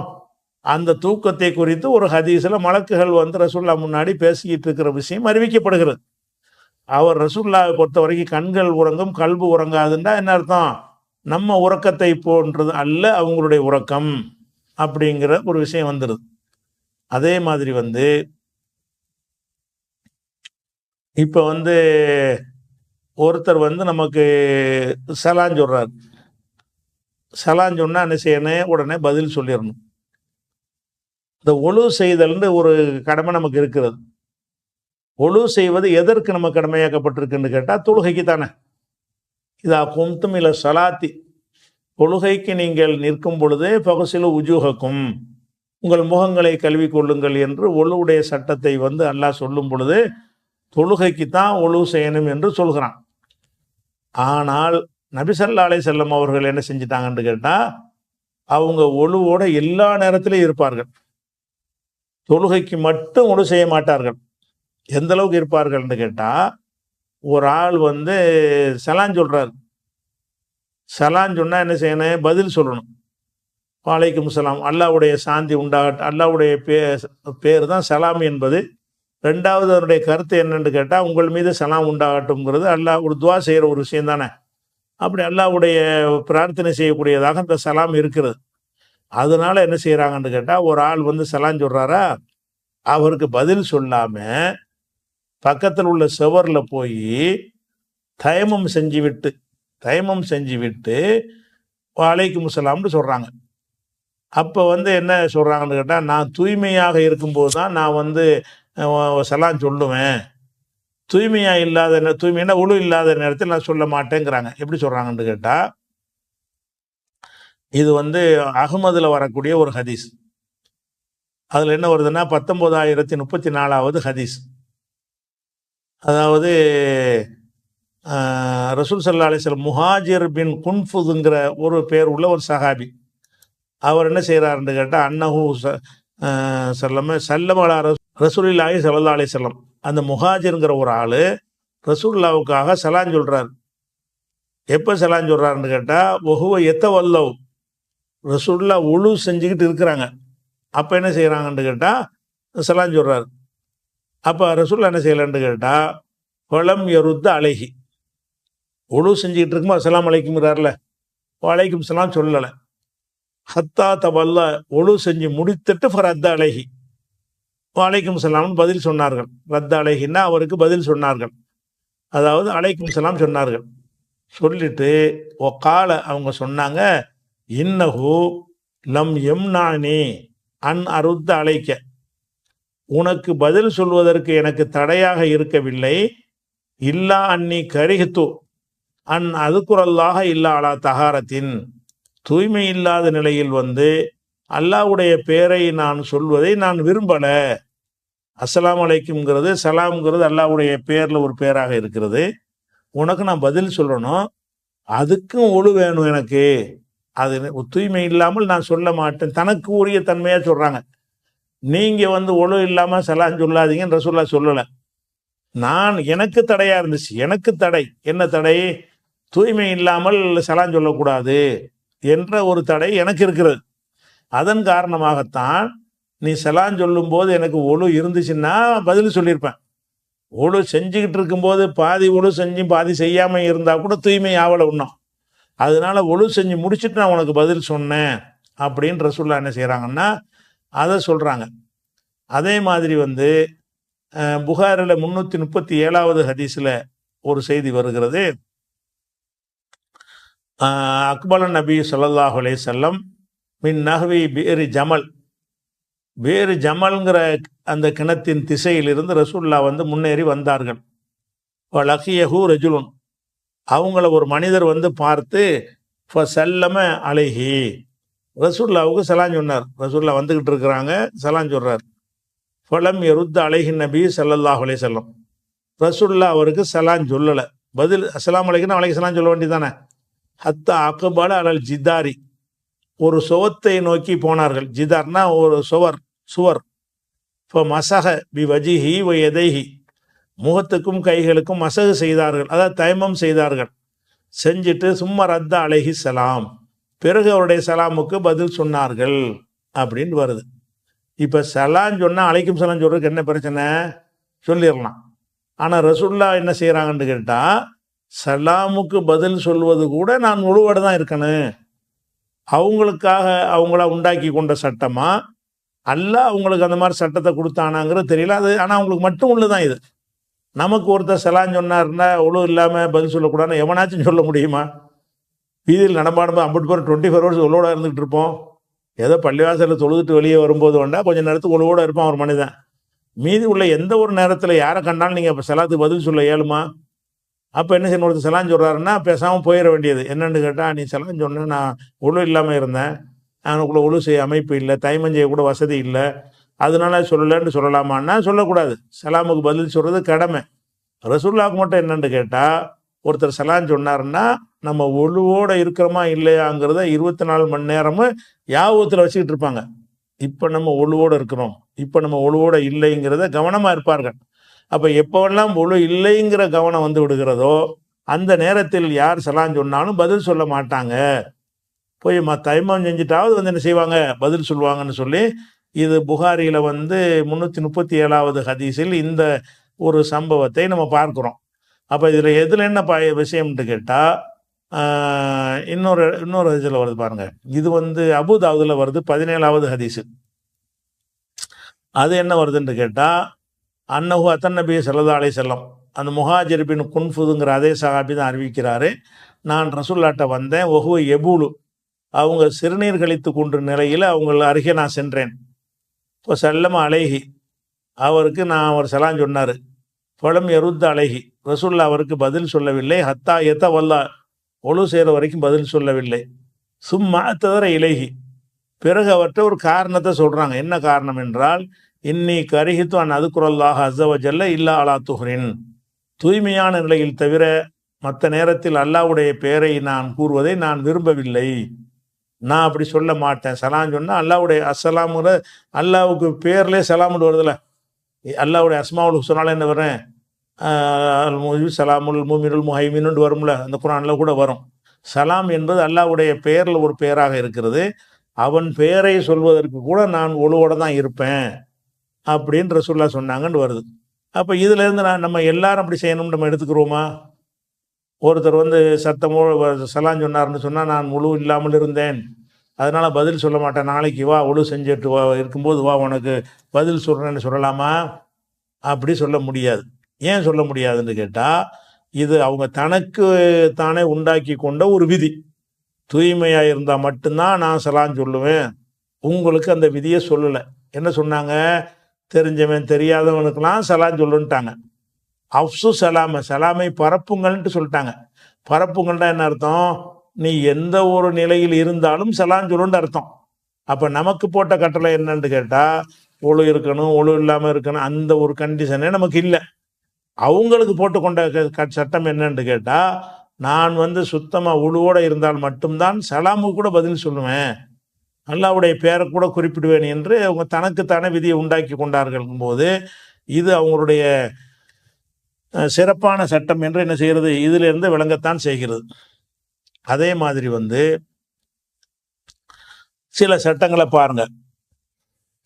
அந்த தூக்கத்தை குறித்து ஒரு ஹதீஸில் மலக்குகள் ரசூலுல்லாஹ் முன்னாடி பேசிக்கிட்டு இருக்கிற விஷயம் அறிவிக்கப்படுகிறது. அவர் ரசூலுல்லாஹ்வை பொறுத்த வரைக்கும் கண்கள் உறங்கும் கல்பு உறங்காதுன்னா என்ன அர்த்தம்? நம்ம உறக்கத்தை போன்றது அல்ல அவங்களுடைய உறக்கம் அப்படிங்கிற ஒரு விஷயம் வந்துடுது. அதே மாதிரி இப்போ ஒருத்தர் நமக்கு சலான் சொல்றார். சலான் சொன்னா என்ன செய்யணும்? உடனே பதில் சொல்லிடணும். இந்த ஒழு செய்தல்னு ஒரு கடமை நமக்கு இருக்கிறது. ஒழு செய்வது எதற்கு நம்ம கடமையாக்கப்பட்டிருக்குன்னு கேட்டால் தொழுகைக்கு தானே. இதா கும்தும் இல சலாத்தி, தொழுகைக்கு நீங்கள் நிற்கும் பொழுதே ஃபக்ஸிலு உஜூஹக்கும், உங்கள் முகங்களை கழுவி கொள்ளுங்கள் என்று ஒழுவுடைய சட்டத்தை அல்லாஹ் சொல்லும் பொழுது தொழுகைக்கு தான் ஒழு செய்யணும் என்று சொல்கிறான். ஆனால் நபி ஸல்லல்லாஹு அலைஹி வஸல்லம் அவர்கள் என்ன செஞ்சிட்டாங்கன்னு கேட்டால், அவங்க ஒழுவோட எல்லா நேரத்திலையும் இருப்பார்கள். தொழுகைக்கு மட்டும் ஒழு செய்ய மாட்டார்கள். எந்த அளவுக்கு இருப்பார்கள்னு கேட்டால், ஒரு ஆள் சலான் சொல்கிறார். சலான் சொன்னால் என்ன செய்யணும்? பதில் சொல்லணும். வலைக்கும் சலாம், அல்லாஹ்வுடைய சாந்தி உண்டாகட்டும். அல்லாஹ்வுடைய பேர் தான் சலாம் என்பது. ரெண்டாவது அதனுடைய கருத்து என்னன்னு கேட்டால், உங்கள் மீது சலாம் உண்டாகட்டும்ங்கிறது அல்லாஹ் ஒரு துவா செய்கிற ஒரு விஷயம் தானே. அப்படி அல்லாஹ்வுடைய பிரார்த்தனை செய்யக்கூடியதாக அந்த சலாம் இருக்கிறது. அதனால என்ன செய்கிறாங்கன்னு கேட்டால், ஒரு ஆள் சலான் சொல்கிறாரா, அவருக்கு பதில் சொல்லாமல் பக்கத்தில் உள்ள செவரில் போய் தயமம் செஞ்சு விட்டு வலைக்கும் சலாம்னு சொல்கிறாங்க. அப்போ என்ன சொல்கிறாங்கன்னு கேட்டால், நான் தூய்மையாக இருக்கும்போது தான் நான் சலான் சொல்லுவேன். தூய்மைன்னா ஒழு இல்லாத நேரத்தில் நான் சொல்ல மாட்டேங்கிறாங்க. எப்படி சொல்கிறாங்கன்னு கேட்டால், இது அஹ்மதில் வரக்கூடிய ஒரு ஹதீஸ். அதில் என்ன வருதுன்னா 19,034வது ஹதீஸ். அதாவது ரசூல் ஸல்லல்லாஹு அலைஹி வஸல்லம் முஹாஜிர் பின் குன்ஃபுதுங்கிற ஒரு பேர் உள்ள ஒரு சஹாபி. அவர் என்ன செய்கிறாருன்னு கேட்டால், அன்னஹு சல்லமலா ரசூலுல்லாஹி ஸல்லல்லாஹு அலைஹி வஸல்லம், அந்த முஹாஜிருங்கிற ஒரு ஆள் ரசூலுல்லாஹ்வுக்காக சலான் சொல்கிறார். எப்போ சலான் சொல்கிறாருன்னு கேட்டால், ஒஹுவ எத்தவல்லவ், ரசூலுல்லாஹ் ஒழு செஞ்சுக்கிட்டு இருக்கிறாங்க. அப்போ என்ன செய்கிறாங்கன்னு கேட்டால் சலான் சொல்கிறார். அப்போ ரசூலுல்லாஹ் என்ன செய்யலைன்னு கேட்டால், வலம் யருத்த அலைஹி, ஒழு செஞ்சுக்கிட்டு இருக்கும்போது அஸ்ஸலாமு அலைக்கும்ங்கிறார்ல, வலைக்கும் சலாம் சொல்லலை. ஹத்தா தவல்லா, ஒழு செஞ்சு முடித்துட்டு ஃபரத்த அலைஹி, வலைக்கும் சலாம்னு பதில் சொன்னார்கள். ரத்த அலைஹின்னா அவருக்கு பதில் சொன்னார்கள். அதாவது அலைக்கும் சலாம் சொன்னார்கள். சொல்லிட்டு ஒக்கால அவங்க சொன்னாங்க, இன்னஹு லம் எம்னானி அன் அருத்த அலைக்க, உனக்கு பதில் சொல்வதற்கு எனக்கு தடையாக இருக்கவில்லை. இல்லா அன்னி கரிஹத்து அன் அதுக்குரல்லாக இல்லா அலா தஹாரத்தின், தூய்மை இல்லாத நிலையில் அல்லாஹ்வுடைய பேரை நான் சொல்வதை நான் விரும்பலை. அஸ்ஸலாமு அலைக்கும்ங்கிறது சலாம்ங்கிறது அல்லாஹ்வுடைய பேரில் ஒரு பேராக இருக்கிறது. உனக்கு நான் பதில் சொல்லணும், அதுக்கும் ஒழு வேணும் எனக்கு. அது தூய்மை இல்லாமல் நான் சொல்ல மாட்டேன். தனக்கு உரிய தன்மையாக சொல்கிறாங்க. நீங்கள் ஒழு இல்லாமல் சலான் சொல்லாதீங்கன்னு ரசூலுல்லாஹ் சொல்லலை. எனக்கு தடையாக இருந்துச்சு. எனக்கு தடை என்ன தடை? தூய்மை இல்லாமல் சலான் சொல்லக்கூடாது என்ற ஒரு தடை எனக்கு இருக்கிறது. அதன் காரணமாகத்தான் நீ சலான் சொல்லும்போது எனக்கு ஒழு இருந்துச்சுன்னா பதில் சொல்லியிருப்பேன். ஒழு செஞ்சுக்கிட்டு இருக்கும்போது பாதி ஒழு செஞ்சு பாதி செய்யாமல் இருந்தால் கூட தூய்மை ஆவலை இன்னும். அதனால ஒழு செஞ்சு முடிச்சுட்டு நான் உனக்கு பதில் சொன்னேன் அப்படின்னு ரசூலுல்லாஹ் என்ன செய்கிறாங்கன்னா அதை சொல்கிறாங்க. அதே மாதிரி வந்து புகாரில் 337வது ஹதீஸில் ஒரு செய்தி வருகிறது. அக்பல நபி ஸல்லல்லாஹு அலைஹி வஸல்லம் மின் நஹ்வி பேரி ஜமல், வேறு ஜமல்ங்கிற அந்த கிணத்தின் திசையிலிருந்து ரசூலுல்லாஹ் வந்து முன்னேறி வந்தார்கள். லகியஹு ரஜுலுன், அவங்கள ஒரு மனிதர் வந்து பார்த்து ஃபசல்லம அலைஹி, ரசூலுல்லாஹ்வுக்கு சலான் சொன்னார். ரசூலுல்லாஹ் வந்துக்கிட்டு இருக்கிறாங்க, சலான் சொல்றார். ஃபலம் யருத் அலைஹி நபி ஸல்லல்லாஹு அலைஹி வஸல்லம், ரசூலுல்லாஹ் அவருக்கு சலான் சொல்லலை. பதில் அஸ்ஸலாமு அலைக்கும் அலைஹி சலான் சொல்ல வேண்டியதானே. ஹத்தா அக்பல அலல் ஜிதாரி, ஒரு சுவத்தை நோக்கி போனார்கள். ஜிதார்னா ஒரு சுவர். இப்போ மசக பி வஜிஹி வ எதைஹி, முகத்துக்கும் கைகளுக்கும் மசகு செய்தார்கள், அதாவது தயமம் செய்தார்கள். செஞ்சுட்டு சும்மா ரத்த அலைஹி சலாம், பிறகு அவருடைய சலாமுக்கு பதில் சொன்னார்கள் அப்படின்னு வருது. இப்போ சலான் சொன்னால் அலைக்கும் சலாம் சொல்றதுக்கு என்ன பிரச்சனை, சொல்லிடலாம். ஆனால் ரசூலுல்லாஹ் என்ன செய்கிறாங்கன்னு கேட்டால், சலாமுக்கு பதில் சொல்வது கூட நான் உழுவோடு தான் இருக்கணும். அவங்களுக்காக அவங்கள உண்டாக்கி கொண்ட சட்டமா அல்ல அவங்களுக்கு அந்த மாதிரி சட்டத்தை கொடுத்தானாங்கிறது தெரியல. அது ஆனால் அவங்களுக்கு மட்டும் உள்ளதான் இது. நமக்கு ஒருத்தர் சலான் சொன்னார்னா ஒழு இல்லாமல் பதில் சொல்லக்கூடாதுன்னு எவனாச்சும் சொல்ல முடியுமா? வீதியில் நடமாடும்போது 50 பேர் 24 ஹவர்ஸ் ஒழுவோட இருந்துகிட்டு இருப்போம். ஏதோ பள்ளிவாசலில் தொழுதுட்டு வெளியே வரும்போது வேண்டா கொஞ்சம் நேரத்துக்கு ஒழுவோட இருப்பான் ஒரு மனிதன். மீதி உள்ள எந்த ஒரு நேரத்தில் யாரை கண்டாலும் நீங்கள் இப்போ சலாத்துக்கு பதில் சொல்ல இயலுமா? அப்போ என்ன செய்யணும், ஒருத்தர் சலான் சொல்கிறாருன்னா பேசாமல் போயிட வேண்டியது. என்னென்னு கேட்டால், நீ சலான் சொன்ன, நான் ஒழு இல்லாமல் இருந்தேன், எனக்குள்ள ஒழு செய்ய அமைப்பு இல்லை, தைமம் செய்ய கூட வசதி இல்லை, அதனால சொல்லலைன்னு சொல்லலாமான்னா சொல்லக்கூடாது. சலாமுக்கு பதில் சொல்கிறது கடமை. ரசூலுல்லாஹ்வுக்கு மட்டும் என்னென்னு கேட்டால், ஒருத்தர் சலான் சொன்னார்னா நம்ம ஒழுவோடு இருக்கிறோமா இல்லையாங்கிறத 24 மணி நேரமும் யாபத்தில் வச்சுக்கிட்டு இருப்பாங்க. இப்போ நம்ம ஒழுவோடு இருக்கிறோம், இப்போ நம்ம ஒழுவோடு இல்லைங்கிறத கவனமாக இருப்பார்கள். அப்போ எப்போவெல்லாம் ஒழு இல்லைங்கிற கவனம் வந்து விடுகிறதோ அந்த நேரத்தில் யார் சலான் சொன்னாலும் பதில் சொல்ல மாட்டாங்க. போய் தைமம் செஞ்சுட்டாவது வந்து என்ன செய்வாங்க, பதில் சொல்லுவாங்கன்னு சொல்லி, இது புகாரியில் வந்து 337வது ஹதீஸில் இந்த ஒரு சம்பவத்தை நம்ம பார்க்குறோம். அப்போ இதில் எதில் என்ன விஷயம்னு கேட்டால், இன்னொரு ஹதீஸில் வருது பாருங்கள். இது வந்து அபூ தாவூதுல வருது 17வது ஹதீஸு. அது என்ன வருதுன்னு கேட்டால், அன்னஹு அத்தன் நபி ஸல்லல்லாஹு அலைஹி வஸல்லம், அந்த முஹாஜிர் பின் குன்ஃபுதுங்கிற அதே சஹாபி தான் அறிவிக்கிறாரு. நான் ரசூலுல்லாஹ்ட்ட வந்தேன். ஒஹுவ எபூலு, அவங்க சிறுநீர் கழித்து கொண்ட நிலையில் அவங்கள அருகே நான் சென்றேன். இப்போ சல்லம அலைஹி, அவருக்கு நான் அவர் சலான் சொன்னார். ஃபலம் யருத் அலைஹி, ரசூலுல்லாஹ் அவருக்கு பதில் சொல்லவில்லை. ஹத்தா யதவல்லா, ஒழு செய்கிற வரைக்கும் பதில் சொல்லவில்லை. சும்மா தவிர இலைஹி, பிறகு அவர்கிட்ட ஒரு காரணத்தை சொல்கிறாங்க. என்ன காரணம் என்றால், இன்னி கரிஹித்து அன் அதுக்குரல்லாஹ் அஸ்ஸவஜல்ல இல்லா அலா துஹ்ரின், தூய்மையான நிலையில் தவிர மற்ற நேரத்தில் அல்லாஹ்வுடைய பெயரை நான் கூறுவதை நான் விரும்பவில்லை, நான் அப்படி சொல்ல மாட்டேன். சலாம் சொன்னால் அல்லாஹ்வுடைய அஸ்ஸலாமுங்கிற அல்லாஹ்வுக்கு பேர்லேயே சலாமுன்னு வருதுல்ல, அல்லாஹ்வுடைய அஸ்மாவுல் ஹுஸ்னால என்ன வரேன், சலாமுல் மூமினுல் முஹைமின்னு வரும்ல, அந்த குர்ஆனில் கூட வரும். சலாம் என்பது அல்லாஹ்வுடைய பெயரில் ஒரு பெயராக இருக்கிறது. அவன் பெயரை சொல்வதற்கு கூட நான் ஒழுவோடு தான் இருப்பேன் அப்படின்னு ரசூலுல்லாஹ் சொன்னாங்கன்னு வருது. அப்போ இதிலேருந்து நம்ம எல்லாரும் அப்படி செய்யணும்னு நம்ம எடுத்துக்கிறோமா? ஒருத்தர் வந்து சத்தமோ சலான் சொன்னார்னு சொன்னால், நான் ஒழு இல்லாமல் இருந்தேன், அதனால் பதில் சொல்ல மாட்டேன், நாளைக்கு வா ஒழு செஞ்சுட்டு வா, இருக்கும்போது வா உனக்கு பதில் சொல்கிறேன்னு சொல்லலாமா? அப்படி சொல்ல முடியாது. ஏன் சொல்ல முடியாதுன்னு கேட்டால், இது அவங்க தனக்கு தானே உண்டாக்கி கொண்ட ஒரு விதி. தூய்மையாக இருந்தால் மட்டும்தான் நான் சலான் சொல்லுவேன், உங்களுக்கு அந்த விதியை சொல்லலை. என்ன சொன்னாங்க, தெரிஞ்சவன் தெரியாதவனுக்கெல்லாம் சலான் சொல்லுன்ட்டாங்க. அஃப்சு சலாமை பரப்புங்கள்ன்ட்டு சொல்லிட்டாங்க. பரப்புங்கள்னா என்ன அர்த்தம், நீ எந்த ஒரு நிலையில் இருந்தாலும் சலான் சொல்லுன்னு அர்த்தம். அப்போ நமக்கு போட்ட கட்டளை என்னன்னு கேட்டால், ஒழு இருக்கணும், ஒழு இல்லாமல் இருக்கணும், அந்த ஒரு கண்டிஷனே நமக்கு இல்லை. அவங்களுக்கு போட்டுக்கொண்ட சட்டம் என்னன்னு கேட்டால், நான் வந்து சுத்தமாக ஒழுவோடு இருந்தால் மட்டும்தான் சலாமுக்கு கூட பதில் சொல்லுவேன், அல்லாஹ்வுடைய பேரை கூட குறிப்பிடுவேன் என்று அவங்க தனக்குத்தானே விதியை உண்டாக்கி கொண்டார்கள் போது, இது அவங்களுடைய சிறப்பான சட்டம் என்று என்ன செய்கிறது, இதிலிருந்து விளங்கத்தான் செய்கிறது. அதே மாதிரி வந்து சில சட்டங்களை பாருங்க.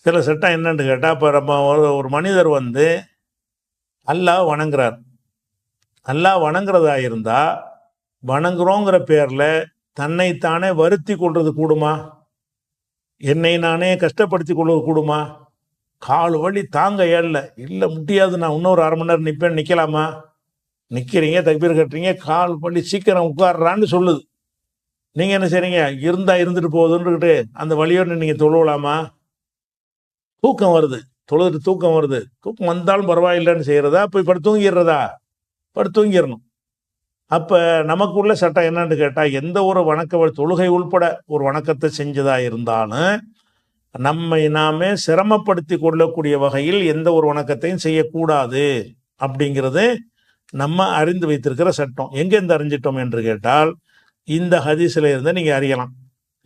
சில சட்டம் என்னன்னு கேட்டால், இப்போ நம்ம ஒரு மனிதர் வந்து அல்லாஹ் வணங்குறார். அல்லாஹ் வணங்குறதா இருந்தா வணங்குறோங்கிற பேர்ல தன்னைத்தானே வருத்தி கொள்றது கூடுமா? என்னை நானே கஷ்டப்படுத்தி கொள்வது கூடுமா? கால் வலி தாங்க ஏறல, இல்லை முடியாது, நான் இன்னொரு அரை மணி நேரம் நிற்பேன், நிற்கலாமா? நிற்கிறீங்க, தக்பீர் கட்டுறீங்க, கால் வலி, சீக்கிரம் உட்கார்றான்னு சொல்லுது. நீங்கள் என்ன செய்றீங்க? இருந்தா இருந்துட்டு போகுதுன்னுக்கிட்டு அந்த வழியோடு நீங்கள் தொழுவலாமா? தூக்கம் வருது, தொழுதுட்டு தூக்கம் வருது, தூக்கம் வந்தாலும் பரவாயில்லைன்னு செய்கிறதா? போய் படுத்து தூங்கிடுறதா? படுத்து தூங்கிடணும். அப்போ நமக்குள்ள சட்டம் என்னன்னு கேட்டால், எந்த ஒரு தொழுகை உள்பட ஒரு வணக்கத்தை செஞ்சதா இருந்தாலும் நம்மை நாமே சிரமப்படுத்தி கொள்ளக்கூடிய வகையில் எந்த ஒரு வணக்கத்தையும் செய்யக்கூடாது அப்படிங்கிறது நம்ம அறிந்து வைத்திருக்கிற சட்டம். எங்கேருந்து அறிஞ்சிட்டோம் என்று கேட்டால், இந்த ஹதீஸில் இருந்து நீங்கள் அறியலாம்.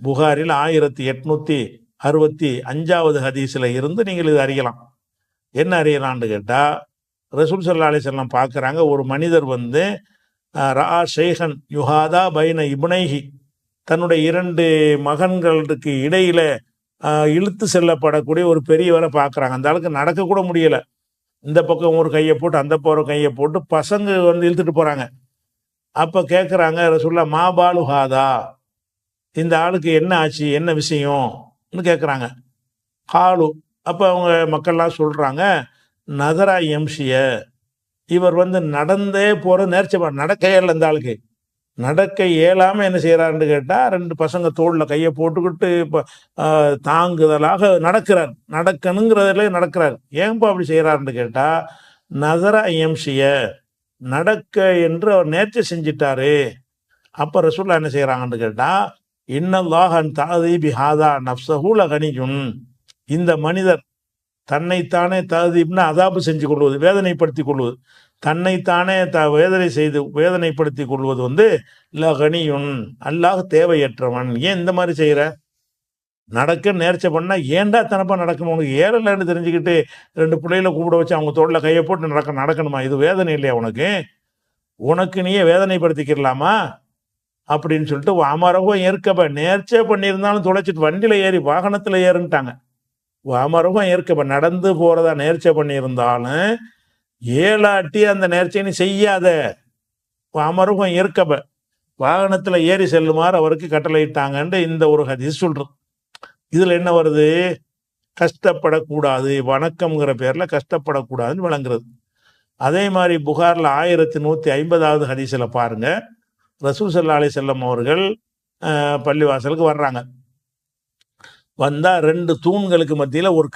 புகாரில் 1865 ஹதீஸில் இருந்து நீங்கள் இது அறியலாம். என்ன அறியலான்னு கேட்டால், ரசூல் ஸல்லல்லாஹு அலைஹி வஸல்லம் பார்க்குறாங்க, ஒரு மனிதர் வந்து ரா ஷேஹன் யுஹாதா பைன இப்னைஹி, தன்னுடைய 2 மகன்களுக்கு இடையில இழுத்து செல்லப்படக்கூடிய ஒரு பெரியவரை பார்க்குறாங்க. அந்த ஆளுக்கு நடக்கக்கூட முடியலை. இந்த பக்கம் ஒரு கையை போட்டு அந்த பக்கம் கையை போட்டு பசங்க வந்து இழுத்துட்டு போகிறாங்க. அப்போ கேட்குறாங்க, ரசூலுல்லாஹ் மா பாலு ஹாதா, இந்த ஆளுக்கு என்ன ஆச்சு, என்ன விஷயம்னு கேட்குறாங்க. ஹாலு, அப்போ அவங்க மக்கள்லாம் சொல்கிறாங்க, நதரா எம்ஷிய, இவர் வந்து நடந்தே போகிற நேர்ச்சி, நடக்க இயல, இந்த ஆளுக்கு நடக்க இயலாமல் என்ன செய்கிறாருன்னு கேட்டால், 2 பசங்க தோளில் கையை போட்டுக்கிட்டு இப்போ தாங்குதலாக நடக்கிறார். நடக்கணுங்கிறதுல நடக்கிறார். ஏன்பா அப்படி செய்கிறாருன்னு கேட்டால், நதரா எம்ஷிய, நடக்க என்று அவர் நேர்ச்சி செஞ்சிட்டாரு. அப்போ ரசூலுல்லாஹ் என்ன செய்கிறாங்கன்னு கேட்டால், இன்னல்லாஹன் தஅதீபி ஹாதா நஃப்ஸஹு லகனியுன், இந்த மனிதர் தன்னைத்தானே தஅதீப்னா அதாபு செஞ்சு கொள்வது, வேதனைப்படுத்தி கொள்வது, தன்னைத்தானே வேதனைப்படுத்தி கொள்வது வந்து லகனியுன், அல்லாஹ் தேவையற்றவன். ஏன் இந்த மாதிரி செய்கிற? நடக்க நேர்ச்சை பண்ணால் ஏன்டா தனப்பா நடக்கணும்? உனக்கு ஏறலைன்னு தெரிஞ்சுக்கிட்டு 2 பிள்ளைகளை கூப்பிட வச்சு அவங்க தோளில் கையை போட்டு நடக்கணுமா? இது வேதனை இல்லையா உனக்கு? உனக்கு நீயே வேதனைப்படுத்திக்கிறலாமா அப்படின்னு சொல்லிட்டு அமரகம் ஏற்கப்ப, நேர்ச்சை பண்ணியிருந்தாலும் தொலைச்சிட்டு வண்டியில் ஏறி வாகனத்தில் ஏறுன்ட்டாங்க. அமரகம் ஏற்கப்ப, நடந்து போகிறதா நேர்ச்சை பண்ணியிருந்தாலும் ஏலாட்டி அந்த நேர்ச்சியை நீ செய்யாத. அமரகம் ஏற்கப்ப, வாகனத்தில் ஏறி செல்லுமாறு அவருக்கு கட்டளையிட்டாங்கன்ற இந்த ஒரு ஹதீஸ் சொல்கிறது. இதில் என்ன வருது? கஷ்டப்படக்கூடாது, வணக்கம்ங்கிற பேரில் கஷ்டப்படக்கூடாதுன்னு விளங்குறது. அதே மாதிரி புகாரில் 1150 ஹதீஸில் பாருங்க, ரசூல் ஸல்லல்லாஹு அலைஹி வஸல்லம் அவர்கள் பள்ளிவாசலுக்கு வர்றாங்க. வந்தால் 2 தூண்களுக்கு மத்தியில் ஒரு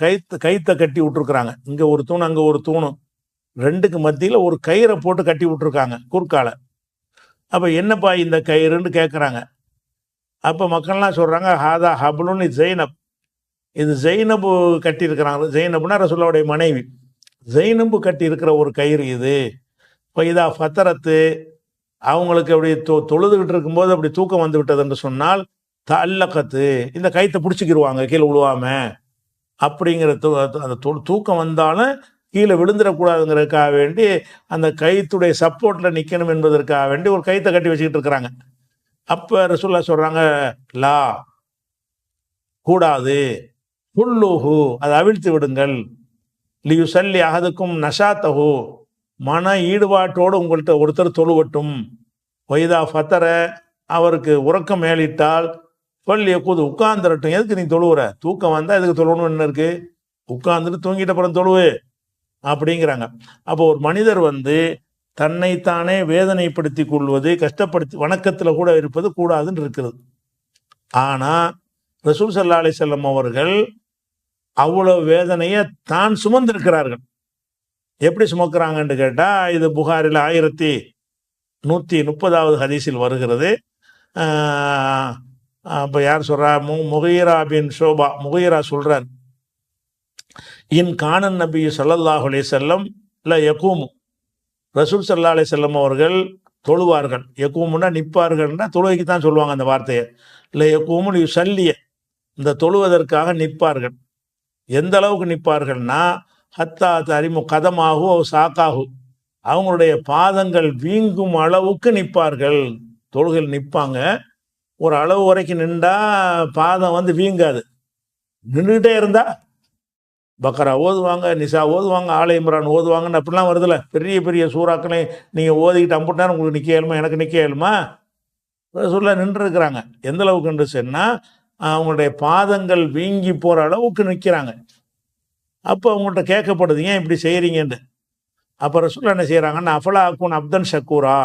கைத்தை கட்டி விட்டுருக்குறாங்க. இங்கே ஒரு தூண், அங்கே ஒரு தூணு, 2க்கு மத்தியில் ஒரு கயிறை போட்டு கட்டி விட்டுருக்காங்க குறுக்கால. அப்போ என்னப்பா இந்த கயிறுன்னு கேட்குறாங்க. அப்போ மக்கள்லாம் சொல்கிறாங்க, ஹாதா ஹபுலுன்னு ஜெய்னப், இது ஜெய்னபு கட்டியிருக்கிறாங்க. ஜெய்னப்னா ரசூலுல்லாஹுடைய மனைவி. ஜெய்னபு கட்டி இருக்கிற ஒரு கயிறு இது. இப்போ இதா ஃபத்தரத்து, அவங்களுக்கு அப்படி தொழுதுகிட்டு இருக்கும்போது அப்படி தூக்கம் வந்து விட்டது என்று சொன்னால், தல்லக்கத்து, இந்த கைத்தை பிடிச்சிக்கிடுவாங்க கீழே விழுவாம. அப்படிங்கிற அந்த தூக்கம் வந்தாலும் கீழே விழுந்துடக்கூடாதுங்கிறதுக்காக வேண்டி அந்த கைத்துடைய சப்போர்ட்டில் நிற்கணும் என்பதற்காக வேண்டி ஒரு கைத்தை கட்டி வச்சுக்கிட்டு இருக்கிறாங்க. அப்போ ரசூலுல்லாஹ் சொல்கிறாங்க, லா, கூடாது, புல்லுஹு, அதை அவிழ்த்து விடுங்கள், லியு சல்லி அகதுக்கும் நஷாத்தஹு, மன ஈடுபாட்டோடு உங்கள்கிட்ட ஒருத்தர் தொழுவட்டும், வைதா ஃபத்தர, அவருக்கு உறக்கம் மேலிட்டால் பள்ளி எப்போது உட்கார்ந்துரட்டும். எதுக்கு நீ தொழுவுற? தூக்கம் வந்தால் எதுக்கு தொழுவணும்? என்ன இருக்கு? உட்கார்ந்துட்டு தூங்கிட்ட அப்புறம் தொழுவு அப்படிங்கிறாங்க. அப்போ ஒரு மனிதர் வந்து தன்னைத்தானே வேதனைப்படுத்தி கொள்வது, கஷ்டப்படுத்தி வணக்கத்தில் கூட இருப்பது கூடாதுன்னு இருக்கிறது. ஆனால் ரசூல் ஸல்லல்லாஹு அலைஹி வஸல்லம் அவர்கள் அவ்வளோ வேதனையை தான் சுமந்திருக்கிறார்கள். எப்படி சுமக்கிறாங்கன்னு கேட்டால், இது புகாரில் 1130 ஹதீஸில் வருகிறது. இப்போ யார் சொல்கிறா? முகீரா பின் ஷோபா, முகீரா சொல்கிறார், இன் கானன் நபி ஸல்லல்லாஹு அலைஹி வஸல்லம் ல யகூமு, ரசூல் ஸல்லல்லாஹு அலைஹி வஸல்லம் அவர்கள் தொழுவார்கள். யகூமுன்னா நிற்பார்கள்னா தொழுகைக்கு தான் சொல்லுவாங்க அந்த வார்த்தையை. இல்லை யகூமுல் யுஸல்லிய, இந்த தொழுவதற்காக நிற்பார்கள். எந்த அளவுக்கு நிற்பார்கள்னா, ஹத்தா தரிமு கதமாகு சாக்காகு, அவங்களுடைய பாதங்கள் வீங்கும் அளவுக்கு நிற்பார்கள். தொழுகையில் நிற்பாங்க, ஒரு அளவு வரைக்கும் நின்றா பாதம் வந்து வீங்காது. நின்றுகிட்டே இருந்தா பக்கரா ஓதுவாங்க, நிசா ஓதுவாங்க, ஆல இம்ரான் ஓதுவாங்கன்னு அப்படிலாம் வருதுல்ல. பெரிய பெரிய சூறாக்களை நீங்கள் ஓதிக்கிட்டு அம்புட்டு நேரம் உங்களுக்கு நிற்க இயலுமா? எனக்கு நிற்க இயலுமா? ரசூலுல்லாஹ் நின்றுருக்கிறாங்க. எந்த அளவுக்கு சொன்னால் அவங்களுடைய பாதங்கள் வீங்கி போகிற அளவுக்கு நிற்கிறாங்க. அப்போ அவங்கள்ட்ட கேட்கப்படுது, ஏன் இப்படி செய்கிறீங்கன்னு. அப்போ ரசூலுல்லாஹ் என்ன செய்கிறாங்கன்னா, அஃபலா அக்கூன் அப்தன் ஷக்கூரா,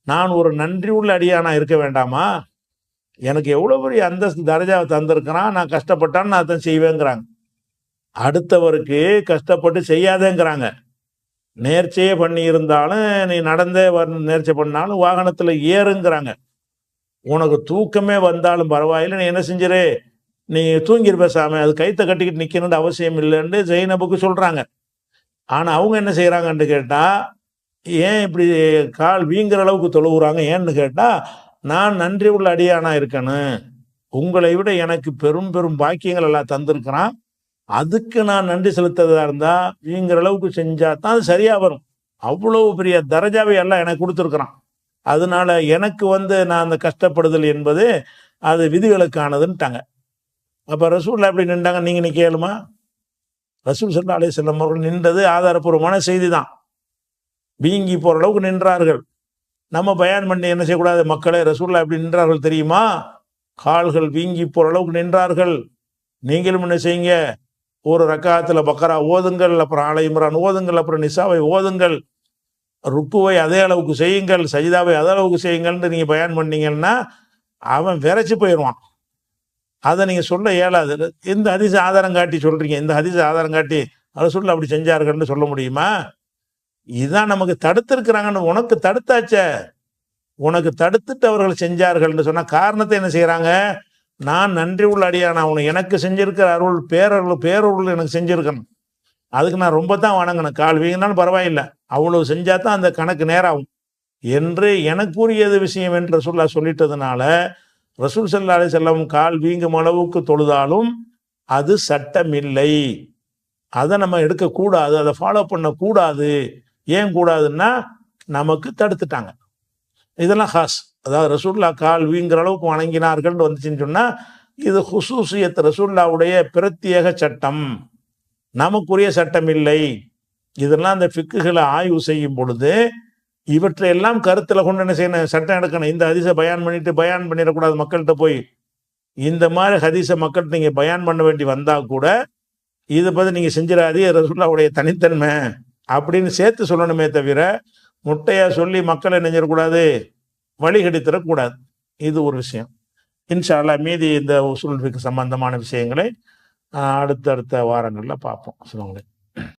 நான் ஒரு நன்றி உள்ள அடியானா இருக்க வேண்டாமா? எனக்கு எவ்வளோ பெரிய அந்தஸ்து தரஜாவை தந்திருக்கிறான், நான் கஷ்டப்பட்டான்னு நான் அதை செய்வேங்கிறாங்க. அடுத்தவருக்கு கஷ்டப்பட்டு செய்யாதேங்கிறாங்க. நேர்ச்சையே பண்ணி இருந்தாலும் நீ நடந்தே நேர்ச்சை பண்ணாலும் வாகனத்தில் ஏறுங்கிறாங்க. உனக்கு தூக்கமே வந்தாலும் பரவாயில்லை, நீ என்ன செஞ்சிரு, நீ தூங்கிரு பேசாம, அது கைத்தை கட்டிக்கிட்டு நிற்கணுன்ற அவசியம் இல்லைன்னு ஜெயினபுக்கு சொல்கிறாங்க. ஆனால் அவங்க என்ன செய்கிறாங்கன்னு கேட்டால், ஏன் இப்படி கால் வீங்குற அளவுக்கு தொழுவுறாங்க ஏன்னு கேட்டால், நான் நன்றி உள்ள அடியானா இருக்கணும், உங்களை விட எனக்கு பெரும் பெரும் பாக்கியங்கள் எல்லாம் தந்திருக்கிறான், அதுக்கு நான் நன்றி செலுத்துறதா இருந்தால் வீங்குற அளவுக்கு செஞ்சால் தான் அது சரியாக வரும். அவ்வளோ பெரிய தரஜாவை எல்லாம் எனக்கு கொடுத்துருக்குறான். அதனால எனக்கு நான் அந்த கஷ்டப்படுதல் என்பது அது விதிவிலக்கானதுன்ட்டாங்க. அப்போ ரசூலுல்லாஹ் எப்படி நின்றாங்க, நீங்கள் நிற்க இயலுமா? ரசூல் ஸல்லல்லாஹு அலைஹி வஸல்லம் அவர்கள் நின்றது ஆதாரப்பூர்வமான செய்தி தான். வீங்கி போகிற அளவுக்கு நின்றார்கள். நம்ம பயான் பண்ணி என்ன செய்யக்கூடாது, மக்களே ரசூலுல்லாஹ் எப்படி நின்றார்கள் தெரியுமா? கால்கள் வீங்கி போகிற அளவுக்கு நின்றார்கள். நீங்களும் என்ன செய்யுங்க, ஒரு ரக்காத்தில் பக்கரா ஓதுங்கள், அப்புறம் ஆல இம்ரான் ஓதுங்கள், அப்புறம் நிசாவை ஓதுங்கள், ருக்குவை அதே அளவுக்கு செய்யுங்கள், சஜிதாவை அதே அளவுக்கு செய்யுங்கள்னு நீங்கள் பயான் பண்ணீங்கன்னா அவன் விரைச்சி போயிடுவான். அதை நீங்கள் சொல்ல இயலாது. இந்த ஹதீஸ் ஆதாரம் காட்டி சொல்கிறீங்க, இந்த ஹதீஸ் ஆதாரம் காட்டி ரசூலுல்லாஹ் அப்படி செஞ்சார்கள்னு சொல்ல முடியுமா? இதுதான் நமக்கு தடுத்திருக்கிறாங்கன்னு. உனக்கு தடுத்தாச்சே, உனக்கு தடுத்துட்டு அவர்கள் செஞ்சார்கள்னு சொன்னால் காரணத்தை என்ன செய்கிறாங்க, நான் நன்றி உள்ள அடியானா, உனக்கு எனக்கு செஞ்சிருக்கிற அருள் பேரருள் எனக்கு செஞ்சுருக்கணும், அதுக்கு நான் ரொம்ப தான் வணங்கணும், கால் வீங்கினாலும் பரவாயில்லை, அவ்வளோ செஞ்சால் தான் அந்த கணக்கு நேராகும் என்று எனக்குரியது விஷயம் என்று ரசூலுல்லாஹ் சொல்லிட்டதுனால ரசூல் ஸல்லல்லாஹு அலைஹி வஸல்லம் கால் வீங்கும் அளவுக்கு தொழுதாலும் அது சட்டம் இல்லை. அதை நம்ம எடுக்கக்கூடாது, அதை ஃபாலோ பண்ணக்கூடாது. ஏன் கூடாதுன்னா நமக்கு தடுத்துட்டாங்க. இதெல்லாம் ஹாஸ், அதாவது ரசூலுல்லாஹ் கால் வீங்குற அளவுக்கு வணங்கினார்கள் வந்துச்சுன்னு சொன்னால் இது ஹுசூசியத், ரசூலுல்லாஹ்வுடைய பிரத்யேக சட்டம், நமக்குரிய சட்டம் இல்லை. இதெல்லாம் அந்த ஃபிக்குகளை ஆய்வு செய்யும் பொழுது இவற்றையெல்லாம் கருத்தில் கொண்டு என்ன செய்யணும், சட்டம் எடுக்கணும். இந்த ஹதீஸை பயான் பண்ணிடக்கூடாது மக்கள்கிட்ட போய். இந்த மாதிரி ஹதீஸை மக்கள்கிட்ட நீங்கள் பயான் பண்ண வேண்டி வந்தால் கூட இதை பற்றி நீங்கள் செஞ்சிடாதே, ரசூலுல்லாஹ்வுடைய தனித்தன்மை அப்படின்னு சேர்த்து சொல்லணுமே தவிர முட்டையாக சொல்லி மக்களை நெஞ்சிடக்கூடாது, வழிகடித்தரக்கூடாது. இது ஒரு விஷயம். இன்ஷா அல்லாஹ் மீதி இந்த உசூல் ஃபிக் சம்பந்தமான விஷயங்களை அடுத்தடுத்த வாரங்களில் பார்ப்போம். சொல்லுங்களேன்.